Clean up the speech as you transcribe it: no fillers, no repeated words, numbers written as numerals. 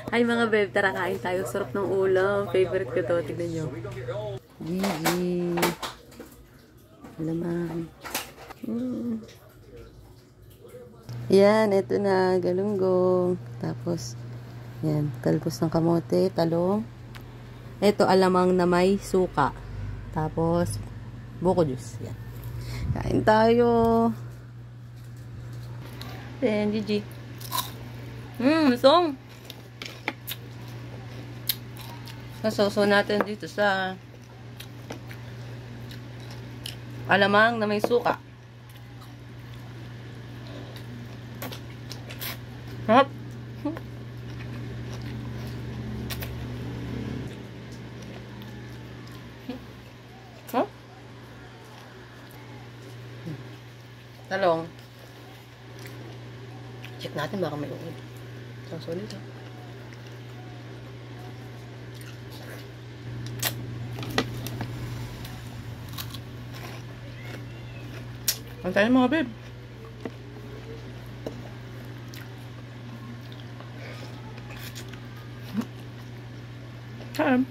Ay mga babe, tara kain tayo. Sarap ng ulam. Favorite ko to. Tignan nyo. Gigi. Alamang. Yan, ito na. Galunggong. Tapos, yan. Talbos ng kamote. Talong. Ito, alamang na may suka. Tapos, buko juice. Yan. Kain tayo. Then, Gigi. Song. Nasoso natin dito sa alamang na may suka. Hop. Huh? Talong. Check natin baka may uod. So, dito. Ang tayo mga babe. Kain.